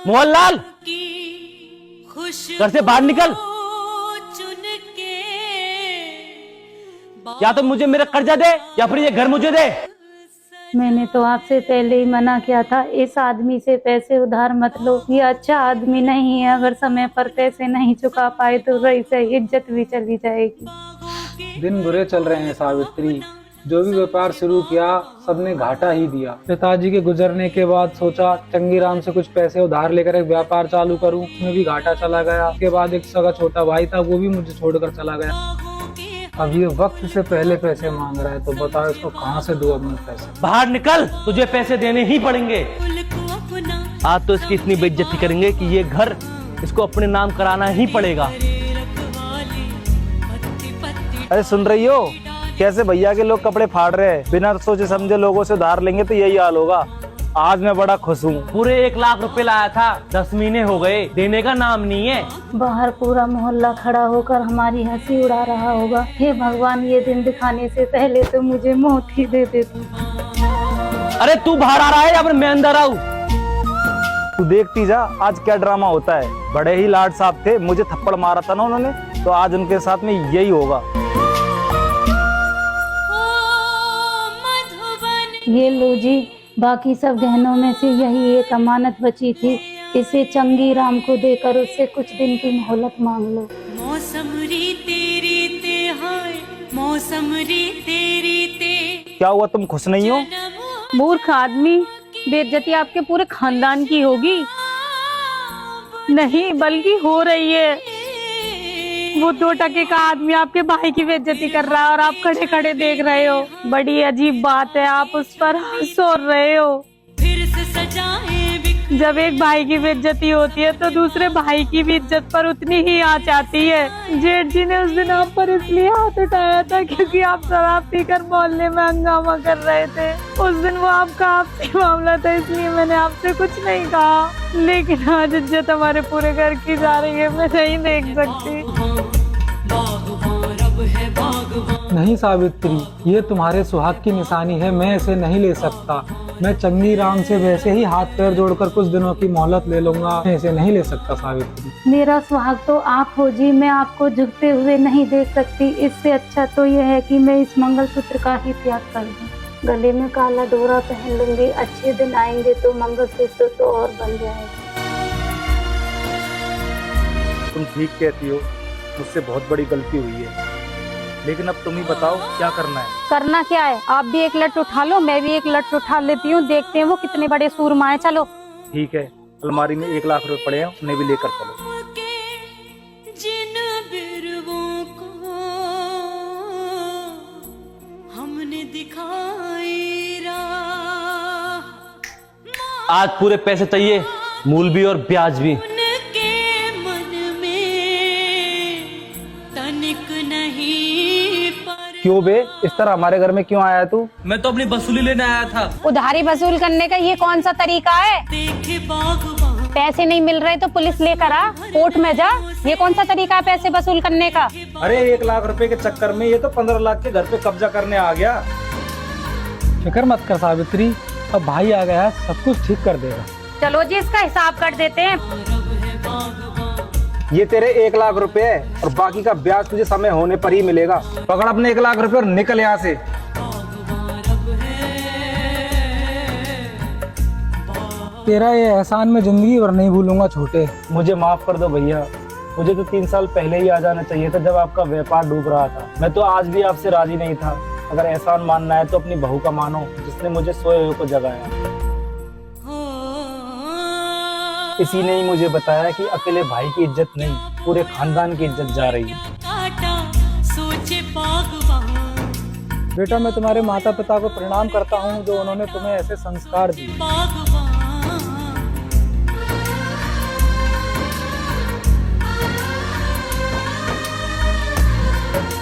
मोहनलाल, घर से बाहर निकल, या तो मुझे मेरा कर्जा दे या फिर ये घर मुझे दे। मैंने तो आपसे पहले ही मना किया था, इस आदमी से पैसे उधार मत लो, ये अच्छा आदमी नहीं है। अगर समय पर पैसे नहीं चुका पाए तो रही से इज्जत भी चली जाएगी। दिन बुरे चल रहे हैं सावित्री, जो भी व्यापार शुरू किया सबने घाटा ही दिया। पिताजी के गुजरने के बाद सोचा चंगीराम से कुछ पैसे उधार लेकर एक व्यापार चालू करूं, उसमें भी घाटा चला गया। उसके बाद एक सगा छोटा भाई था, वो भी मुझे छोड़कर चला गया। अब ये वक्त से पहले पैसे मांग रहा है, तो बताओ इसको कहाँ से दूं अपने पैसे। बाहर निकल, तुझे पैसे देने ही पड़ेंगे। आज तो इसकी इतनी बेइज्जती करेंगे कि ये घर इसको अपने नाम कराना ही पड़ेगा। अरे सुन रही हो कैसे भैया के लोग कपड़े फाड़ रहे हैं? बिना सोचे समझे लोगों से उधार लेंगे तो यही हाल होगा। आज मैं बड़ा खुश हूँ। पूरे 1 लाख रुपए लाया था, 10 महीने हो गए, देने का नाम नहीं है। बाहर पूरा मोहल्ला खड़ा होकर हमारी हंसी उड़ा रहा होगा। हे भगवान, ये दिन दिखाने से पहले तो मुझे मौत ही दे दे तू। अरे तू बाहर आ रहा है या फिर मैं अंदर आऊँ? तू देखती जा आज क्या ड्रामा होता है। बड़े ही लाड साहब थे, मुझे थप्पड़ मारा था ना उन्होंने, तो आज उनके साथ में यही होगा। ये लो जी, बाकी सब गहनों में से यही एक अमानत बची थी, इसे चंगी राम को देकर उससे कुछ दिन की मोहलत मांग लो। मौसम री तेरी ते हाय, मौसम री तेरी ते। क्या हुआ, तुम खुश नहीं हो? मूर्ख आदमी, बेइज्जती आपके पूरे खानदान की होगी। नहीं बल्कि हो रही है। वो 2 टके का आदमी आपके भाई की बेइज्जती कर रहा है और आप खड़े खड़े देख रहे हो। बड़ी अजीब बात है, आप उस पर हंस रहे हो। फिर से सजाए जब एक भाई की बेइज्जती होती है तो दूसरे भाई की भी इज्जत पर उतनी ही आँच आती है। जेठ जी ने उस दिन आप पर इसलिए हाथ उठाया था क्योंकि आप शराब पीकर मोहल्ले में हंगामा कर रहे थे। उस दिन वो आपका आपसी मामला था, इसलिए मैंने आपसे कुछ नहीं कहा। लेकिन आज इज्जत हमारे पूरे घर की जा रही है, मैं नहीं देख सकती। नहीं सावित्री, ये तुम्हारे सुहाग की निशानी है, मैं इसे नहीं ले सकता। मैं चंगी राम से वैसे ही हाथ पैर जोड़कर कुछ दिनों की मोहलत ले लूंगा, मैं इसे नहीं ले सकता सावित्री। मेरा सुहाग तो आप हो जी, मैं आपको झुकते हुए नहीं देख सकती। इससे अच्छा तो यह है कि मैं इस मंगलसूत्र का ही त्याग कर दूं। गले में काला डोरा पहन लूंगी, अच्छे दिन आएंगे तो मंगलसूत्र तो और बन जाएगा। तुम ठीक कहती हो, मुझसे बहुत बड़ी गलती हुई है, लेकिन अब तुम ही बताओ क्या करना है। करना क्या है, आप भी एक लट उठा लो, मैं भी एक लट उठा लेती हूँ, देखते हैं वो कितने बड़े सूरमा है। चलो ठीक है, अलमारी में 1 लाख रुपए पड़े हैं, उन्हें भी लेकर चलो। जिन बिरवों को हमने दिखाई राह, आज पूरे पैसे चाहिए, मूल भी और ब्याज भी। उनके मन में तनिक नहीं पर। क्यों बे, इस तरह हमारे घर में क्यों आया तू? मैं तो अपनी वसूली लेने आया था। उधारी वसूल करने का ये कौन सा तरीका है? देखे बागवान पैसे नहीं मिल रहे तो पुलिस लेकर आ, कोर्ट में जा। ये कौन सा तरीका है पैसे वसूल करने का? अरे 1 लाख रुपए के चक्कर में ये तो 15 लाख के घर पे कब्जा करने आ गया। फिक्र मत कर सावित्री, अब भाई आ गया है, सब कुछ ठीक कर देगा। चलो जी, इसका हिसाब कर देते हैं। ये तेरे 1 लाख रुपए है और बाकी का ब्याज तुझे समय होने पर ही मिलेगा। पकड़ अपने 1 लाख रुपए और निकल यहाँ से। तेरा ये एहसान मैं जिंदगी भर नहीं भूलूंगा छोटे। मुझे माफ कर दो भैया, मुझे तो 3 साल पहले ही आ जाना चाहिए था जब आपका व्यापार डूब रहा था। मैं तो आज भी आपसे राजी नहीं था। अगर एहसान मानना है तो अपनी बहू का मानो, जिसने मुझे सोए हुए को जगाया। इसी ने ही मुझे बताया कि अकेले भाई की इज्जत नहीं, पूरे खानदान की इज्जत जा रही है। काटा सोचे बागवान। बेटा, मैं तुम्हारे माता पिता को प्रणाम करता हूँ जो उन्होंने तुम्हें ऐसे संस्कार दिए। बागवान